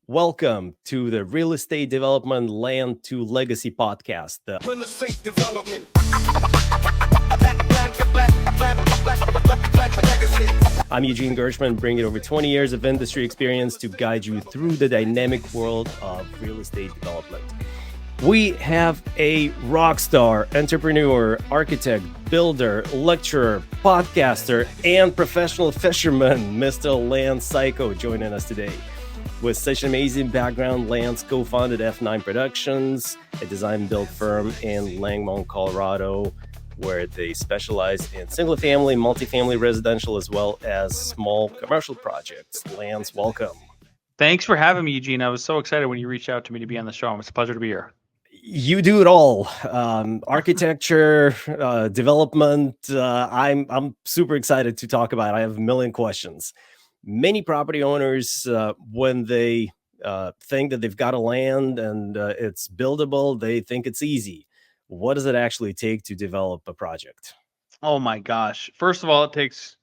Welcome to the Real Estate Development Land to Legacy podcast. Real estate development. I'm Eugene Gershman, bringing over 20 years of industry experience to guide you through the dynamic world of real estate development. We have a rock star, entrepreneur, architect, builder, lecturer, podcaster, and professional fisherman, Mr. Lance Cayko, joining us today. With such an amazing background, Lance co-founded F9 Productions, a design and build firm in Longmont, Colorado, where they specialize in single-family, multifamily residential, as well as small commercial projects. Lance, welcome. Thanks for having me, Eugene. I was so excited when you reached out to me to be on the show. It's a pleasure to be here. You do it all. Architecture, development. I'm super excited to talk about it. I have a million questions. Many property owners, when they think that they've got a land and it's buildable, they think it's easy. What does it actually take to develop a project? Oh my gosh. First of all, it takes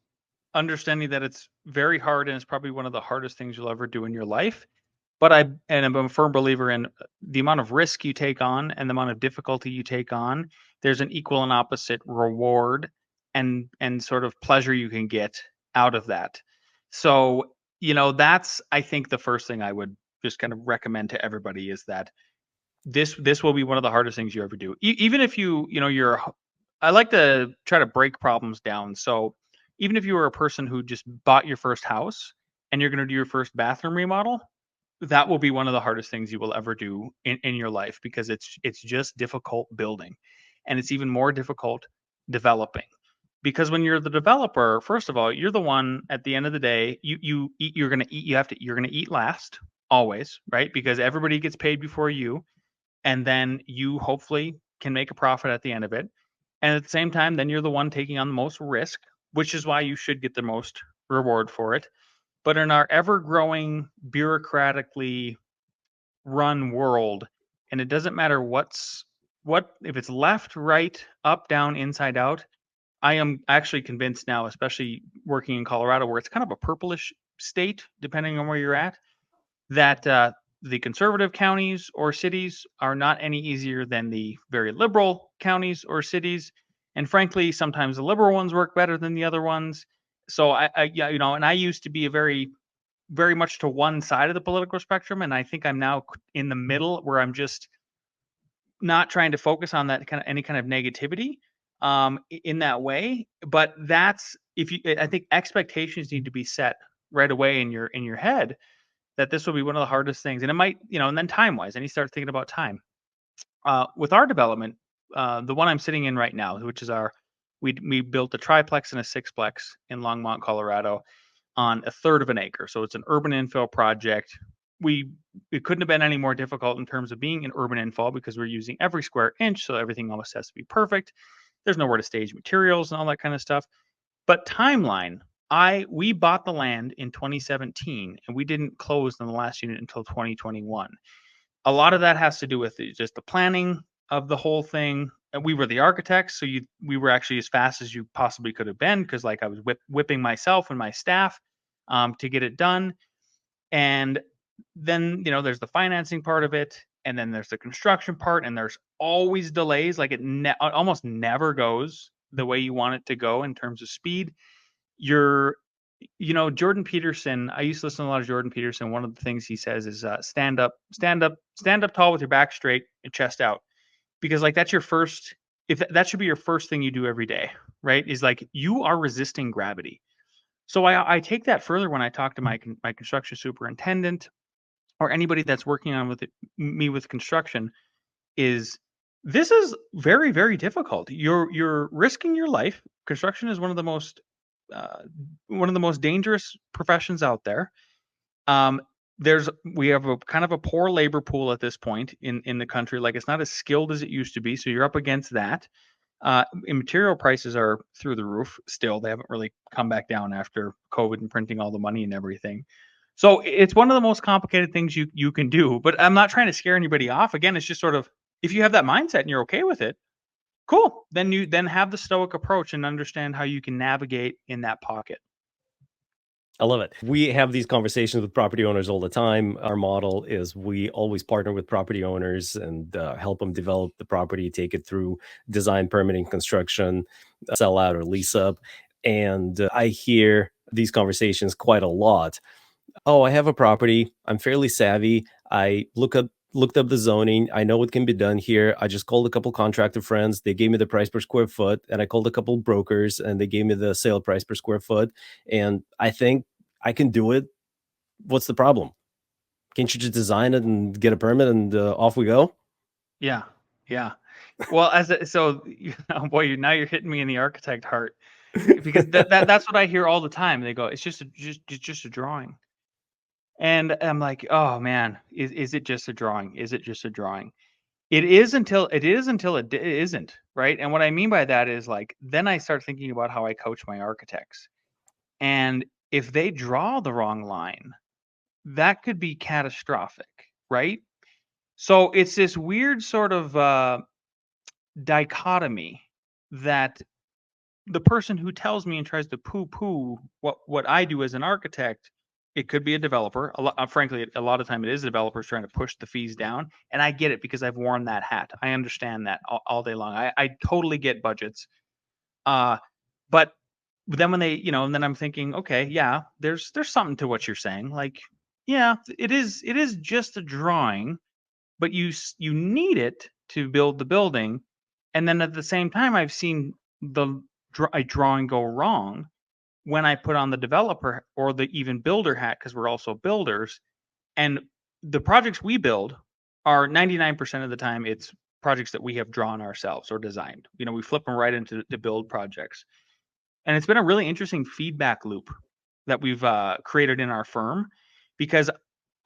understanding that it's very hard and it's probably one of the hardest things you'll ever do in your life. But I'm a firm believer in the amount of risk you take on and the amount of difficulty you take on. There's an equal and opposite reward and sort of pleasure you can get out of that. So, that's, I think, the first thing I would just kind of recommend to everybody is that this will be one of the hardest things you ever do. Even if I like to try to break problems down. So even if you were a person who just bought your first house and you're going to do your first bathroom remodel, that will be one of the hardest things you will ever do in your life, because it's just difficult building, and it's even more difficult developing. Because when you're the developer, first of all, you're the one at the end of the day, you're going to eat, you're going to eat last always, right? Because everybody gets paid before you, and then you hopefully can make a profit at the end of it. And at the same time, then you're the one taking on the most risk, which is why you should get the most reward for it. But in our ever-growing, bureaucratically run world, and it doesn't matter if it's left, right, up, down, inside out, I am actually convinced now, especially working in Colorado, where it's kind of a purplish state, depending on where you're at, that the conservative counties or cities are not any easier than the very liberal counties or cities. And frankly, sometimes the liberal ones work better than the other ones. So and I used to be a very much to one side of the political spectrum, and I think I'm now in the middle, where I'm just not trying to focus on that any kind of negativity in that way. But I think expectations need to be set right away in your head, that this will be one of the hardest things, and it might, and then time wise, and you start thinking about time. With our development, the one I'm sitting in right now, which is we built a triplex and a sixplex in Longmont, Colorado, on a third of an acre. So it's an urban infill project. It couldn't have been any more difficult in terms of being an urban infill, because we're using every square inch, so everything almost has to be perfect. There's nowhere to stage materials and all that kind of stuff. But timeline, we bought the land in 2017, and we didn't close on the last unit until 2021. A lot of that has to do with just the planning of the whole thing. And we were the architects, so we were actually as fast as you possibly could have been, because I was whipping myself and my staff to get it done. And then there's the financing part of it, and then there's the construction part, and there's always delays. Like it almost never goes the way you want it to go in terms of speed. Jordan Peterson, I used to listen to a lot of Jordan Peterson. One of the things he says is stand up tall with your back straight and chest out. Because that's your first, that should be your first thing you do every day, right? Is like, you are resisting gravity. So I take that further when I talk to my construction superintendent or anybody that's working on me with construction. Is this is very, very difficult. You're risking your life. Construction is one of the most dangerous professions out there. We have a kind of a poor labor pool at this point in the country. Like, it's not as skilled as it used to be. So you're up against that. And material prices are through the roof still. They haven't really come back down after COVID and printing all the money and everything. So it's one of the most complicated things you can do. But I'm not trying to scare anybody off. Again, it's just sort of, if you have that mindset and you're okay with it, cool. Then have the stoic approach and understand how you can navigate in that pocket. I love it. We have these conversations with property owners all the time. Our model is we always partner with property owners and help them develop the property, take it through design, permitting, construction, sell out or lease up. And I hear these conversations quite a lot. Oh, I have a property. I'm fairly savvy. I looked up the zoning. I know what can be done here. I just called a couple contractor friends. They gave me the price per square foot, and I called a couple brokers, and they gave me the sale price per square foot. And I think I can do it. What's the problem? Can't you just design it and get a permit and off we go? Yeah, yeah. Well, so boy, now you're hitting me in the architect heart, because that's what I hear all the time. They go, it's just a drawing, and I'm like, oh man, is it just a drawing? Is it just a drawing? It isn't, right? And what I mean by that is, like, then I start thinking about how I coach my architects, and if they draw the wrong line, that could be catastrophic, right? So it's this weird sort of dichotomy that the person who tells me and tries to poo-poo what I do as an architect, it could be a developer. Frankly, a lot of time it is developers trying to push the fees down, and I get it because I've worn that hat. I understand that all day long. I totally get budgets. Uh, but then when they, and then I'm thinking, okay, yeah, there's something to what you're saying. Like, yeah, it is just a drawing, but you need it to build the building. And then at the same time, I've seen a drawing go wrong when I put on the developer or the even builder hat, because we're also builders. And the projects we build are 99% of the time it's projects that we have drawn ourselves or designed. We flip them right into the build projects. And it's been a really interesting feedback loop that we've created in our firm, because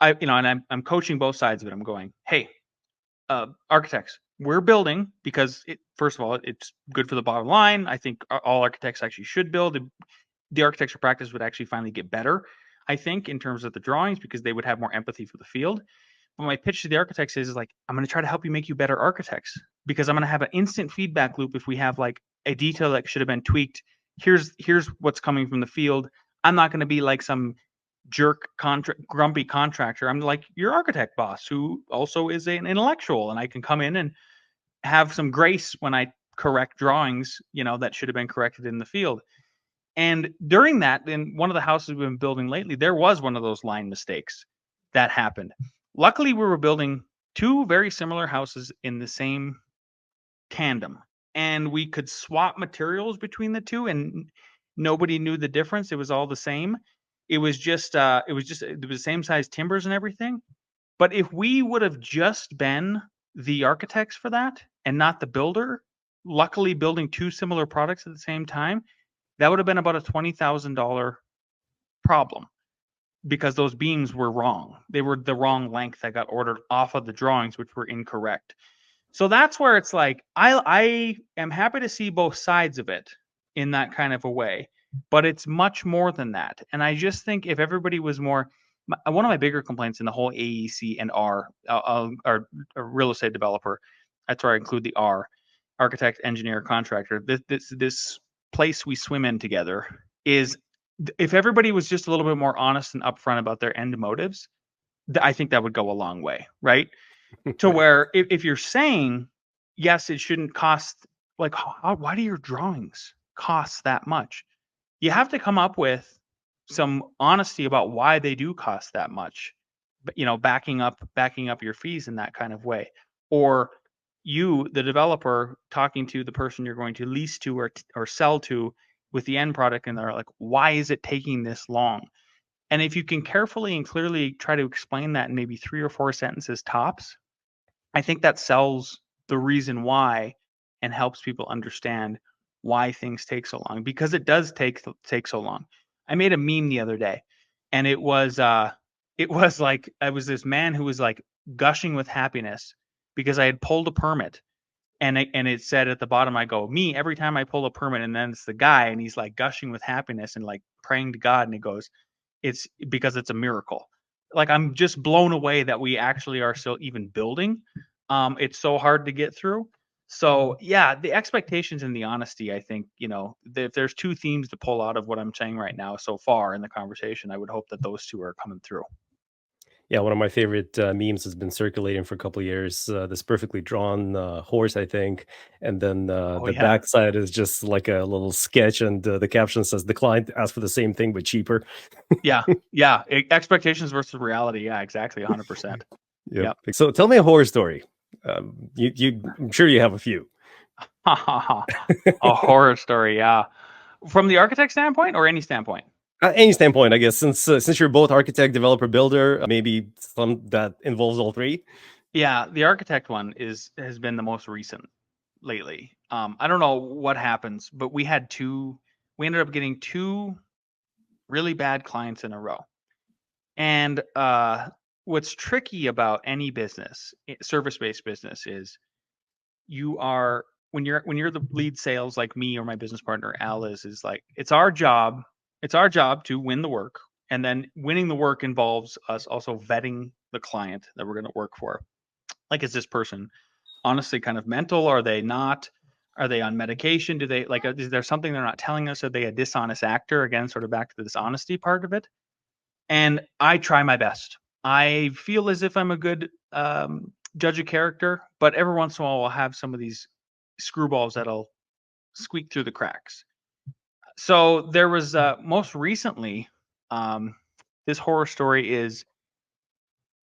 and I'm coaching both sides of it. I'm going, hey, architects, we're building because first of all, it's good for the bottom line. I think all architects actually should build. The architecture practice would actually finally get better, I think, in terms of the drawings, because they would have more empathy for the field. But my pitch to the architects is like, I'm going to try to help you make you better architects, because I'm going to have an instant feedback loop if we have like a detail that should have been tweaked. Here's what's coming from the field. I'm not going to be like some grumpy contractor. I'm like your architect boss, who also is an intellectual, and I can come in and have some grace when I correct drawings, that should have been corrected in the field. And during that, in one of the houses we've been building lately, there was one of those line mistakes that happened. Luckily, we were building two very similar houses in the same tandem, and we could swap materials between the two, and nobody knew the difference. It was all the same. It was the same size timbers and everything. But if we would have just been the architects for that and not the builder, luckily building two similar products at the same time, that would have been about a $20,000 problem, because those beams were wrong. They were the wrong length that got ordered off of the drawings, which were incorrect. So that's where it's like, I am happy to see both sides of it in that kind of a way, but it's much more than that. And I just think if everybody was more, one of my bigger complaints in the whole AEC and real estate developer, that's where I include the R, architect, engineer, contractor, this place we swim in together, is if everybody was just a little bit more honest and upfront about their end motives, I think that would go a long way, right? To where if you're saying, yes, it shouldn't cost, like, why do your drawings cost that much? You have to come up with some honesty about why they do cost that much, but backing up your fees in that kind of way. Or you, the developer, talking to the person you're going to lease to or sell to with the end product, and they're like, why is it taking this long? And if you can carefully and clearly try to explain that in maybe 3 or 4 sentences tops, I think that sells the reason why and helps people understand why things take so long, because it does take so long. I made a meme the other day, and it was like, I was this man who was like gushing with happiness because I had pulled a permit, and it said at the bottom, I go, me every time I pull a permit, and then it's the guy, and he's like gushing with happiness and like praying to God, and he goes, it's because it's a miracle. Like, I'm just blown away that we actually are still even building. It's so hard to get through. So yeah, the expectations and the honesty, I think, if there's two themes to pull out of what I'm saying right now so far in the conversation, I would hope that those two are coming through. Yeah, one of my favorite memes has been circulating for a couple of years. This perfectly drawn horse, I think, and then Oh the yeah. backside is just like a little sketch, and the caption says, "The client asked for the same thing but cheaper." Yeah. Yeah. Expectations versus reality. Yeah, exactly. 100%. Yep. Yep. So tell me a horror story. I'm sure you have a few. A horror story. Yeah. From the architect standpoint or any standpoint? Any standpoint, I guess, since you're both architect, developer, builder, maybe some that involves all three. Yeah, the architect one has been the most recent lately. I don't know what happens, but we ended up getting two really bad clients in a row. And what's tricky about any business, service-based business, is you are when you're the lead sales like me or my business partner Al is like it's our job to win the work, and then winning the work involves us also vetting the client that we're going to work for. Like, is this person honestly kind of mental? Are they not? Are they on medication? Do they like? Is there something they're not telling us? Are they a dishonest actor? Again, sort of back to the dishonesty part of it. And I try my best. I feel as if I'm a good judge of character, but every once in a while I'll have some of these screwballs that'll squeak through the cracks. So there was most recently, um, this horror story is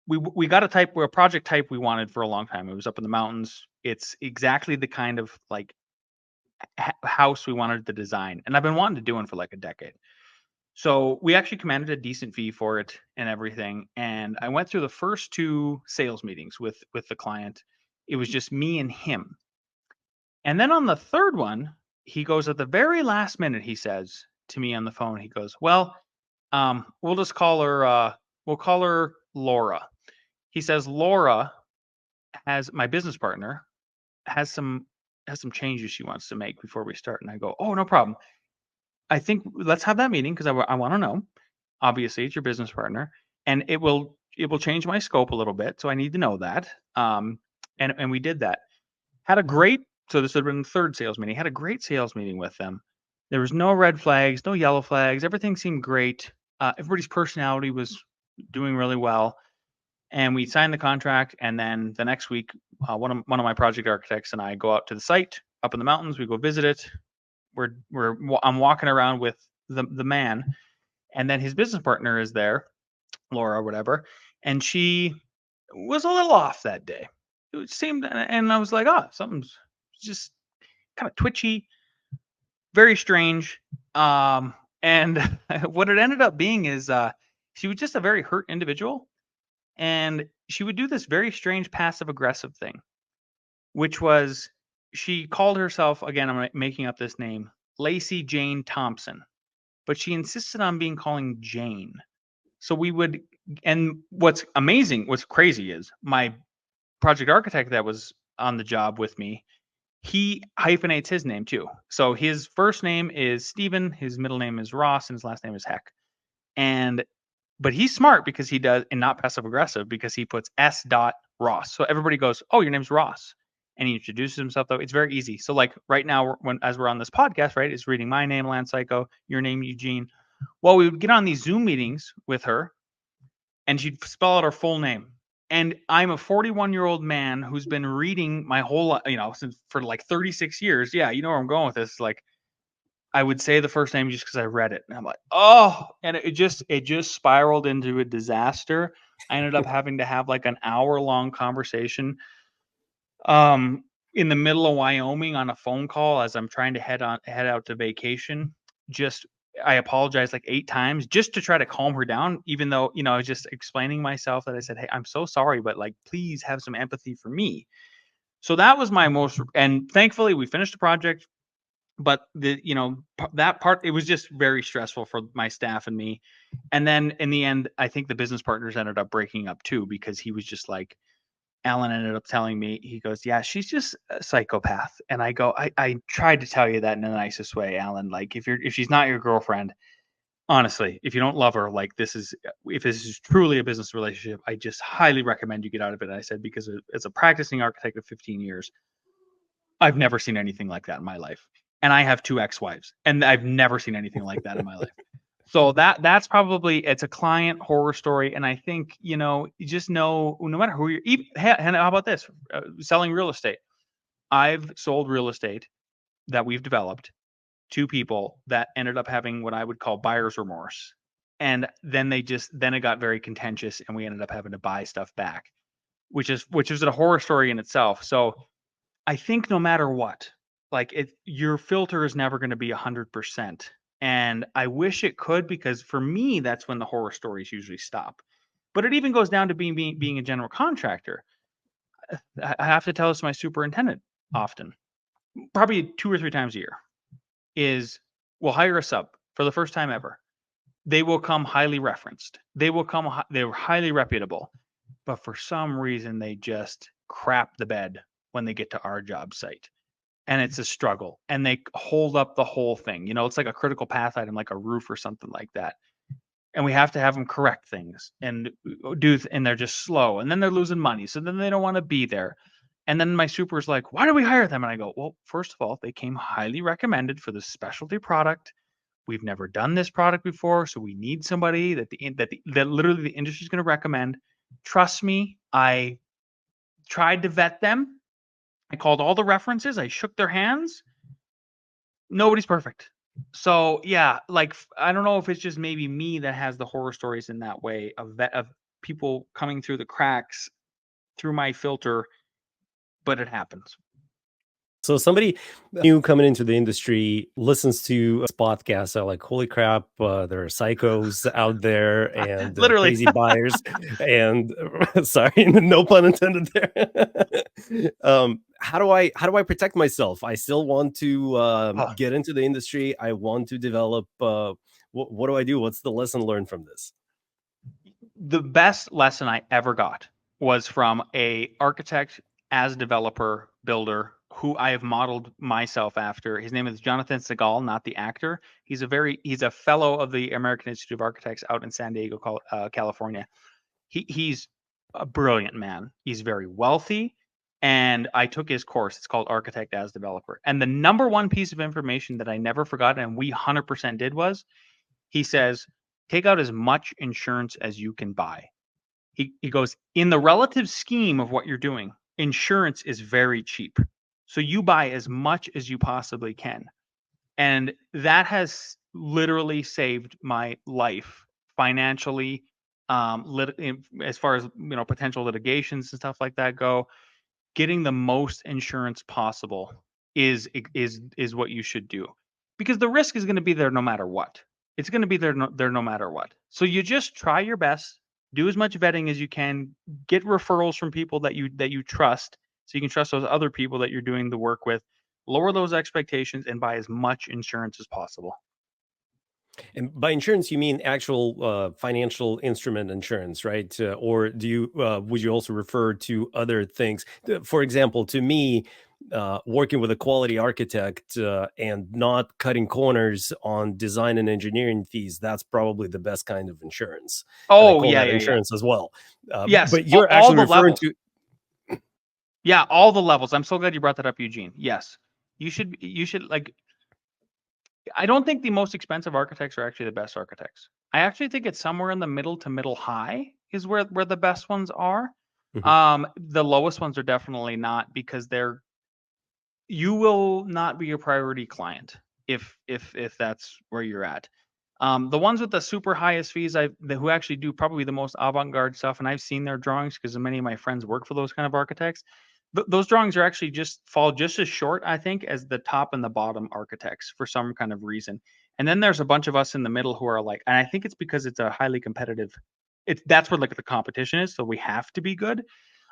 we got a project type we wanted for a long time. It was up in the mountains. It's exactly the kind of like house we wanted to design, and I've been wanting to do one for like a decade. So we actually commanded a decent fee for it and everything. And I went through the first two sales meetings with the client. It was just me and him. And then on the third one, he goes at the very last minute, he says to me on the phone, he goes, "Well, we'll just call her we'll call her Laura." He says Laura has my business partner has some changes she wants to make before we start. And I go, "Oh, no problem. I think let's have that meeting because I want to know. Obviously, it's your business partner, and it will change my scope a little bit. So I need to know that." And we did that. Had a great so this would have been the third sales meeting. Had a great sales meeting with them. There was no red flags, no yellow flags. Everything seemed great. Everybody's personality was doing really well, and we signed the contract. And then the next week, one of my project architects and I go out to the site up in the mountains. We go visit it. I'm walking around with the man, and then his business partner is there, Laura or whatever, and she was a little off that day. It seemed, and I was like, "Oh, something's just kind of twitchy, very strange." And what it ended up being is she was just a very hurt individual, and she would do this very strange passive aggressive thing, which was she called herself, again, I'm making up this name, Lacey Jane Thompson, but she insisted on being calling Jane. So we would, and what's crazy is my project architect that was on the job with me, he hyphenates his name too. So his first name is Stephen, his middle name is Ross, and his last name is Heck. And but he's smart because he does, and not passive aggressive because he puts S. Ross. So everybody goes, "Oh, your name's Ross." And he introduces himself though. It's very easy. So like right now, as we're on this podcast, right, it's reading my name, Lance Cayko, your name, Eugene. Well, we would get on these Zoom meetings with her, and she'd spell out her full name. And I'm a 41-year-old man who's been reading my whole life, since for like 36 years. Yeah, you know where I'm going with this. Like, I would say the first name just because I read it, and I'm like, oh, and it just spiraled into a disaster. I ended up having to have like an hour-long conversation, in the middle of Wyoming on a phone call as I'm trying to head out to vacation. Just I apologized like 8 times just to try to calm her down, even though, I was just explaining myself that I said, "Hey, I'm so sorry, but like please have some empathy for me." So that was my most, and thankfully we finished the project, but that part, it was just very stressful for my staff and me. And then in the end, I think the business partners ended up breaking up too, because he was just like, Alan ended up telling me, he goes, "Yeah, she's just a psychopath." And I go, I tried to tell you that in the nicest way, Alan. Like, if she's not your girlfriend, honestly, if you don't love her, like, if this is truly a business relationship, I just highly recommend you get out of it." I said, because as a practicing architect of 15 years, I've never seen anything like that in my life. And I have 2 ex-wives, and I've never seen anything like that in my life. So that's probably, it's a client horror story. And I think, you just know, no matter who you're, even, and how about this? Selling real estate. I've sold real estate that we've developed to people that ended up having what I would call buyer's remorse. And then then it got very contentious and we ended up having to buy stuff back, which is a horror story in itself. So I think no matter what, like your filter is never going to be 100%. And I wish it could, because for me, that's when the horror stories usually stop. But it even goes down to being a general contractor. I have to tell this to my superintendent often, probably 2 or 3 times a year, is we'll hire a sub for the first time ever. They will come highly referenced. They're highly reputable. But for some reason, they just crap the bed when they get to our job site. And it's a struggle. And they hold up the whole thing. It's like a critical path item, like a roof or something like that. And we have to have them correct things and and they're just slow. And then they're losing money. So then they don't want to be there. And then my super's like, why do we hire them? And I go, well, first of all, they came highly recommended for this specialty product. We've never done this product before, so we need somebody that literally the industry is going to recommend. Trust me, I tried to vet them. I called all the references. I shook their hands. Nobody's perfect. So yeah, like I don't know if it's just maybe me that has the horror stories in that way of people coming through the cracks through my filter, but it happens. So somebody new coming into the industry listens to this podcast, are like, holy crap, there are psychos out there and Literally. crazy buyers. And sorry, no pun intended there. How do I protect myself? I still want to Oh, get into the industry. I want to develop. What do I do? What's the lesson learned from this? the best lesson I ever got was from a architect as developer builder who I have modeled myself after. His name is Jonathan Segal, not the actor. He's a fellow of the American Institute of Architects out in San Diego, California. He's a brilliant man. He's very wealthy. And I took his course. It's called Architect as Developer. And the number one piece of information that I never forgot, and we 100% did, was he says, take out as much insurance as you can buy. He goes, in the relative scheme of what you're doing, insurance is very cheap. So you buy as much as you possibly can. And that has literally saved my life financially, as far as potential litigations and stuff like that go. Getting the most insurance possible is what you should do, because the risk is going to be there no matter what. It's going to be there no matter what. So you just try your best, do as much vetting as you can, get referrals from people that you trust, so you can trust those other people that you're doing the work with. Lower those expectations and buy as much insurance as possible. And by insurance, you mean actual financial instrument insurance, right? Or do you would you also refer to other things? For example, to me, working with a quality architect and not cutting corners on design and engineering fees, that's probably the best kind of insurance. And I Oh call yeah, that yeah, yeah. insurance as well. Yes, But you're all actually the referring levels. to. Yeah, all the levels. I'm so glad you brought that up, Eugene. Yes. You should like, I don't think the most expensive architects are actually the best architects. I actually think it's somewhere in the middle to middle high is where the best ones are. Mhm. The lowest ones are definitely not, because you will not be your priority client if that's where you're at. The ones with the super highest fees, who actually do probably the most avant-garde stuff, and I've seen their drawings because many of my friends work for those kind of architects. Those drawings are actually fall just as short, I think, as the top and the bottom architects for some kind of reason. And then there's a bunch of us in the middle who are like, and I think it's because it's a highly competitive. That's where like the competition is, so we have to be good.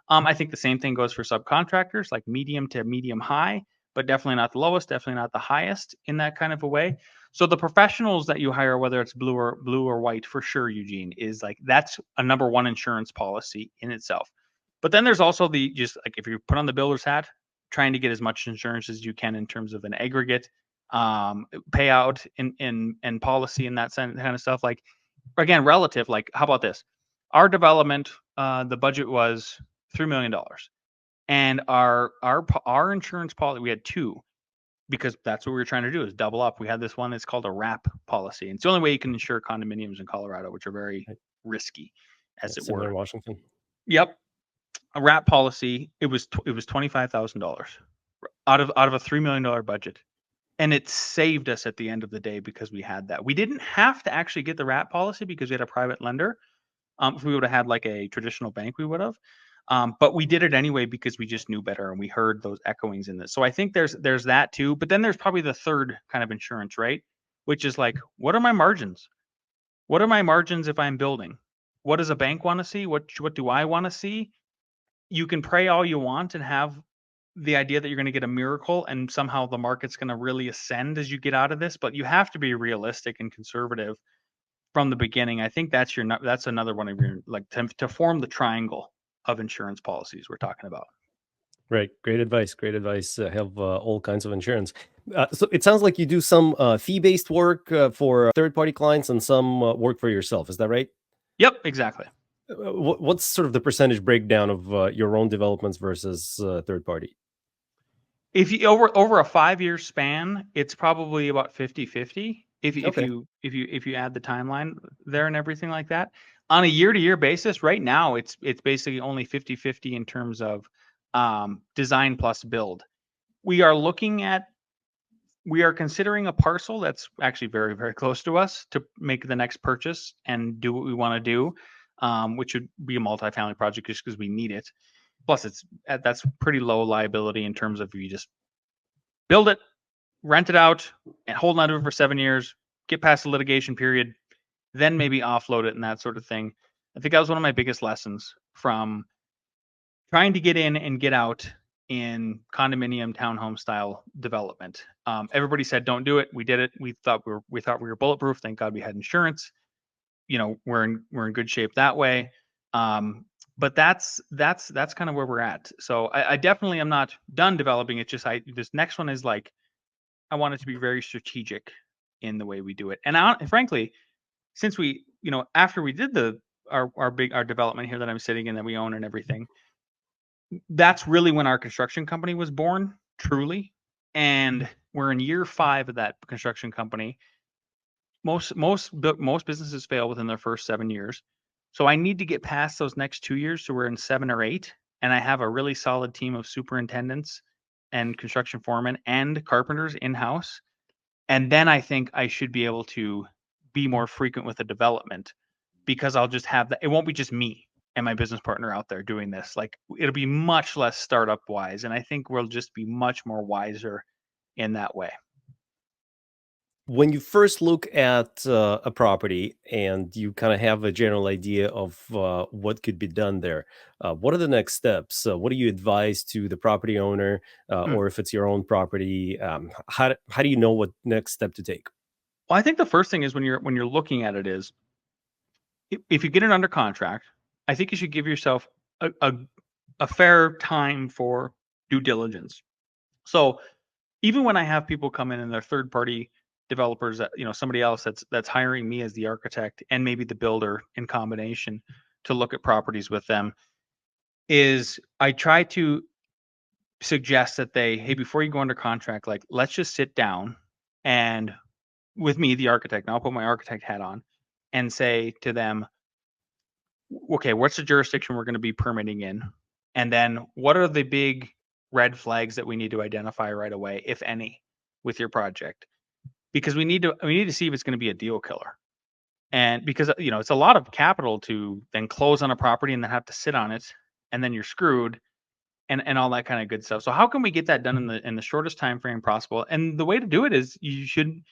I think the same thing goes for subcontractors, like medium to medium high, but definitely not the lowest, definitely not the highest in that kind of a way. So the professionals that you hire, whether it's blue or white, for sure, Eugene, is like that's a number one insurance policy in itself. But then there's also the, just like, if you put on the builder's hat, trying to get as much insurance as you can in terms of an aggregate payout in policy and that kind of stuff. Like, again, relative. Like, how about this? Our development, the budget was $3 million. And our insurance policy, we had two, because that's what we were trying to do, is double up. We had this one that's called a wrap policy. And it's the only way you can insure condominiums in Colorado, which are very Right. risky, Yeah, as it similar were. in Washington. Yep. A wrap policy. It was $25,000 out of a $3 million budget. And it saved us at the end of the day because we had that. We didn't have to actually get the wrap policy because we had a private lender. If we would have had like a traditional bank, we would have. But we did it anyway because we just knew better and we heard those echoings in this. So I think there's that too. But then there's probably the third kind of insurance, right? Which is like, what are my margins? What are my margins if I'm building? What does a bank want to see? What do I want to see? You can pray all you want and have the idea that you're going to get a miracle and somehow the market's going to really ascend as you get out of this, but you have to be realistic and conservative from the beginning. I think that's another one of your, like, to form the triangle of insurance policies we're talking about. Right. Great advice. Great advice. Have all kinds of insurance. So it sounds like you do some fee-based work for third-party clients and some work for yourself. Is that right? Yep, exactly. What's sort of the percentage breakdown of your own developments versus third-party? If you over a 5-year span, it's probably about 50-50 Okay. if you add the timeline there and everything like that. On a year-to-year basis, right now it's basically only 50-50 in terms of design plus build. We are considering a parcel that's actually very, very close to us to make the next purchase and do what we want to do, which would be a multifamily project just because we need it. Plus, that's pretty low liability in terms of you just build it, rent it out, and hold on to it for 7 years, get past the litigation period, then maybe offload it and that sort of thing. I think that was one of my biggest lessons from trying to get in and get out in condominium townhome style development. Everybody said don't do it. We did it. We thought we were bulletproof. Thank God we had insurance. We're in good shape that way. But that's kind of where we're at. So I definitely am not done developing. It's just this next one is like, I want it to be very strategic in the way we do it. And frankly, since after we did our development here that I'm sitting in that we own and everything, that's really when our construction company was born, truly. And we're in year 5 of that construction company. Most businesses fail within their first 7 years. So I need to get past those next 2 years, so we're in 7 or 8, and I have a really solid team of superintendents and construction foremen and carpenters in-house. And then I think I should be able to be more frequent with the development, because I'll just have that. It won't be just me and my business partner out there doing this. Like, it'll be much less startup wise. And I think we'll just be much more wiser in that way. When you first look at a property and you kind of have a general idea of what could be done there, what are the next steps? What do you advise to the property owner, Mm. or if it's your own property, how do you know what next step to take? Well, I think the first thing is when you're looking at it is, if you get it under contract, I think you should give yourself a fair time for due diligence. So even when I have people come in and they're third party developers, that somebody else that's hiring me as the architect and maybe the builder in combination to look at properties with them, is I try to suggest that hey, before you go under contract, like, let's just sit down and with me, the architect, and I'll put my architect hat on and say to them, okay, what's the jurisdiction we're going to be permitting in? And then what are the big red flags that we need to identify right away, if any, with your project? Because we need to see if it's going to be a deal killer. And because it's a lot of capital to then close on a property and then have to sit on it, and then you're screwed, and all that kind of good stuff. So how can we get that done in the shortest time frame possible? And the way to do it is you should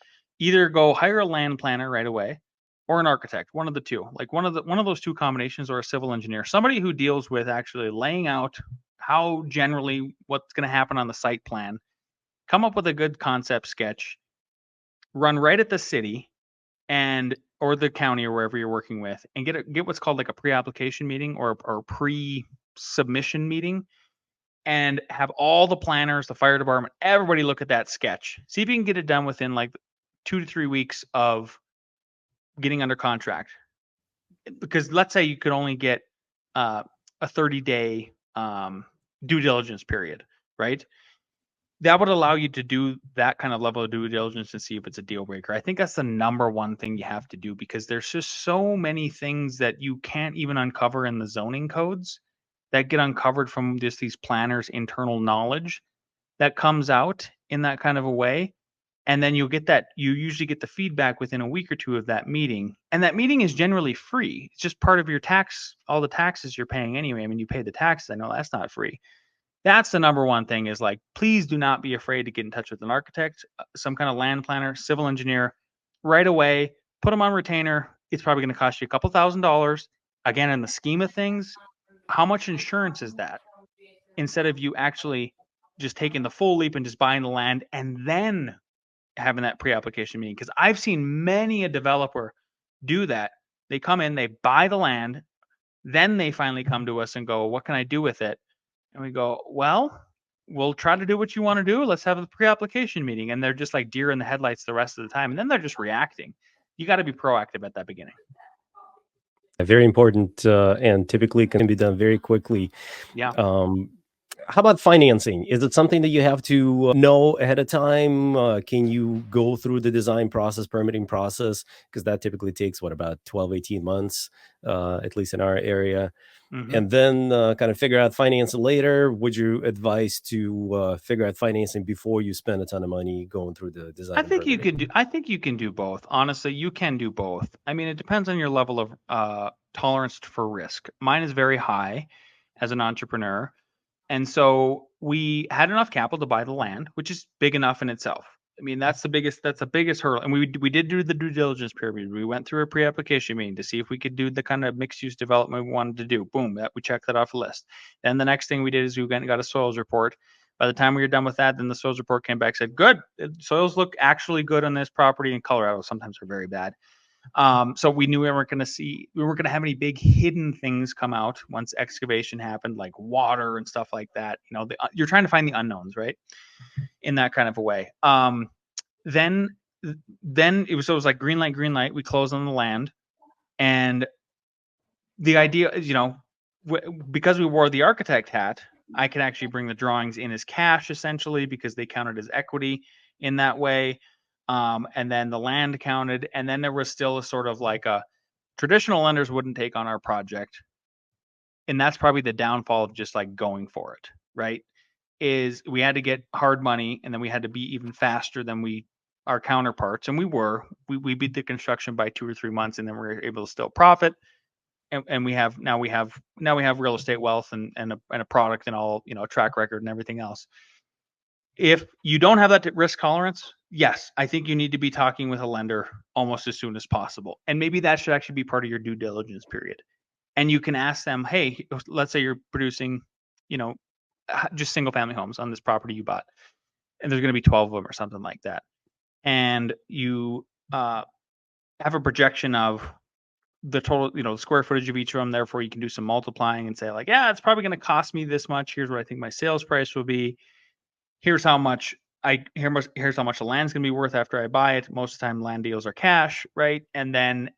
either go hire a land planner right away or an architect, one of the two, like one of those two combinations, or a civil engineer, somebody who deals with actually laying out how generally what's going to happen on the site plan, come up with a good concept sketch, run right at the city and or the county or wherever you're working with, and get what's called like a pre-application meeting or pre-submission meeting, and have all the planners, the fire department, everybody look at that sketch. See if you can get it done within like 2 to 3 weeks of getting under contract. Because let's say you could only get a 30-day due diligence period, right? That would allow you to do that kind of level of due diligence to see if it's a deal breaker. I think that's the number one thing you have to do, because there's just so many things that you can't even uncover in the zoning codes that get uncovered from just these planners' internal knowledge that comes out in that kind of a way. And then you usually get the feedback within a week or two of that meeting. And that meeting is generally free. It's just part of your all the taxes you're paying anyway. I mean, you pay the taxes. I know that's not free. That's the number one thing, is like, please do not be afraid to get in touch with an architect, some kind of land planner, civil engineer right away. Put them on retainer. It's probably going to cost you a couple $1,000s. Again, in the scheme of things, how much insurance is that? Instead of you actually just taking the full leap and just buying the land and then having that pre-application meeting. Because I've seen many a developer do that. They come in, they buy the land, then they finally come to us and go, what can I do with it? And we go, well, we'll try to do what you want to do. Let's have a pre-application meeting. And they're just like deer in the headlights the rest of the time. And then they're just reacting. You got to be proactive at that beginning. Very important, and typically can be done very quickly. Yeah. How about financing? Is it something that you have to know ahead of time? Can you go through the design process, permitting process? Because that typically takes about 12, 18 months, at least in our area. Mm-hmm. And then kind of figure out financing later. Would you advise to figure out financing before you spend a ton of money going through the design? I think you can do both. Honestly, you can do both. I mean, it depends on your level of tolerance for risk. Mine is very high as an entrepreneur. And so we had enough capital to buy the land, which is big enough in itself. I mean, that's the biggest hurdle. And we did do the due diligence period. We went through a pre-application meeting to see if we could do the kind of mixed use development we wanted to do. Boom, we checked that off the list. Then the next thing we did is we went and got a soils report. By the time we were done with that, then the soils report came back, said, good, soils look actually good on this property in Colorado. Sometimes they're very bad. So we knew we weren't going to have any big hidden things come out once excavation happened, like water and stuff like that. You're trying to find the unknowns, right? In that kind of a way. Then it was like green light. We closed on the land, and the idea is, because we wore the architect hat, I can actually bring the drawings in as cash, essentially, because they counted as equity in that way. And then the land counted, and then there was still a sort of like a traditional lenders wouldn't take on our project. And that's probably the downfall of just like going for it, right? Is we had to get hard money, and then we had to be even faster than our counterparts. And we beat the construction by 2 or 3 months, and then we were able to still profit. And we have real estate wealth and a product and all, a track record and everything else. If you don't have that risk tolerance, yes, I think you need to be talking with a lender almost as soon as possible. And maybe that should actually be part of your due diligence period. And you can ask them, hey, let's say you're producing, just single family homes on this property you bought, and there's going to be 12 of them or something like that. And you have a projection of the total, the square footage of each of them. Therefore, you can do some multiplying and say like, yeah, it's probably going to cost me this much. Here's what I think my sales price will be. Here's how much here's how much the land's going to be worth after I buy it. Most of the time, land deals are cash, right? And then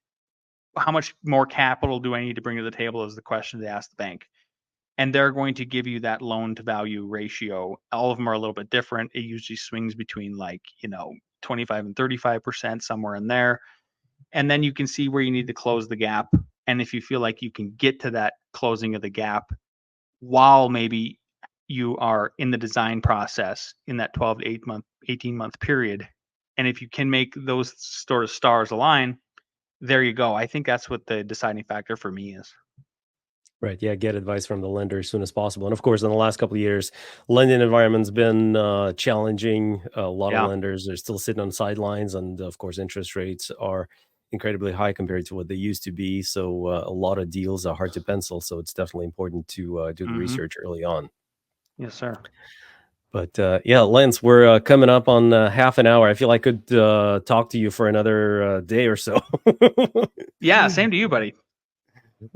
how much more capital do I need to bring to the table is the question they ask the bank. And they're going to give you that loan to value ratio. All of them are a little bit different. It usually swings between 25 and 35%, somewhere in there. And then you can see where you need to close the gap. And if you feel like you can get to that closing of the gap while maybe you are in the design process in that 12 to 18 month period, and if you can make those sort of stars align, there you go. I think that's what the deciding factor for me is. Right. Yeah. Get advice from the lender as soon as possible. And of course, in the last couple of years, lending environment's been challenging. A lot of lenders are still sitting on the sidelines. And of course, interest rates are incredibly high compared to what they used to be. So a lot of deals are hard to pencil. So it's definitely important to do the research early on. Yes, sir. But yeah, Lance, we're coming up on half an hour. I feel I could talk to you for another day or so. Yeah, same to you, buddy.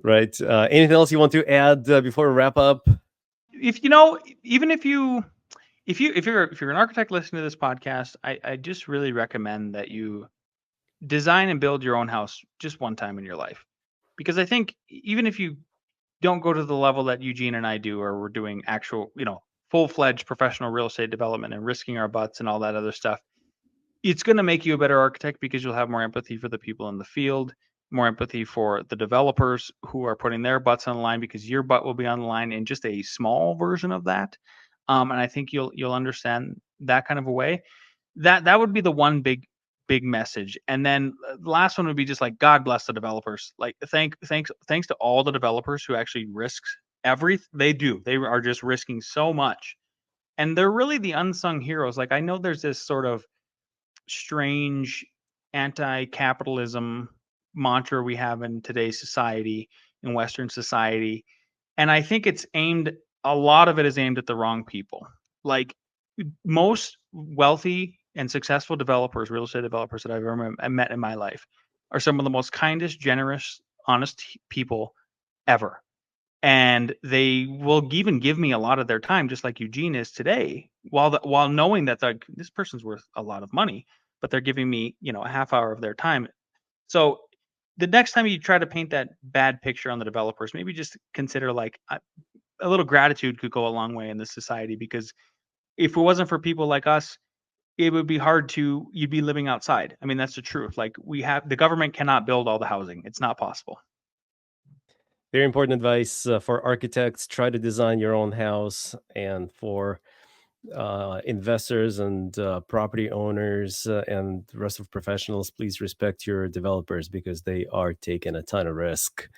Right. Anything else you want to add before we wrap up? If even if you're an architect listening to this podcast, I just really recommend that you design and build your own house just one time in your life. Because I think even if you don't go to the level that Eugene and I do, or we're doing actual, full-fledged professional real estate development and risking our butts and all that other stuff. It's going to make you a better architect because you'll have more empathy for the people in the field, more empathy for the developers who are putting their butts on the line, because your butt will be on the line in just a small version of that. And I think you'll understand that kind of a way. That would be the one big message. And then the last one would be just like, God bless the developers. Like thanks to all the developers who actually risks everything they do. They are just risking so much. And they're really the unsung heroes. Like, I know there's this sort of strange anti-capitalism mantra we have in today's society, in Western society. And I think a lot of it is aimed at the wrong people. Like, most wealthy and successful developers, real estate developers that I've ever met in my life, are some of the most kindest, generous, honest people ever. And they will even give me a lot of their time, just like Eugene is today, while knowing that this person's worth a lot of money, but they're giving me, a half hour of their time. So the next time you try to paint that bad picture on the developers, maybe just consider like a little gratitude could go a long way in this society, because if it wasn't for people like us, it would be hard you'd be living outside. I mean, that's the truth. Like, the government cannot build all the housing. It's not possible. Very important advice for architects. Try to design your own house, and for investors and property owners and the rest of professionals, please respect your developers because they are taking a ton of risk.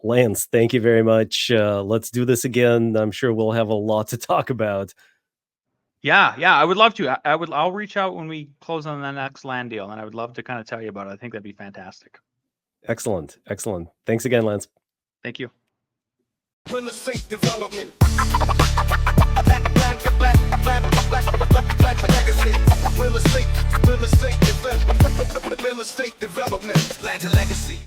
Lance, thank you very much. Let's do this again. I'm sure we'll have a lot to talk about. Yeah, I would love to. I'll reach out when we close on the next land deal, and I would love to kind of tell you about it. I think that'd be fantastic. Excellent. Thanks again, Lance. Thank you. Real estate development. Real estate development. Land to legacy.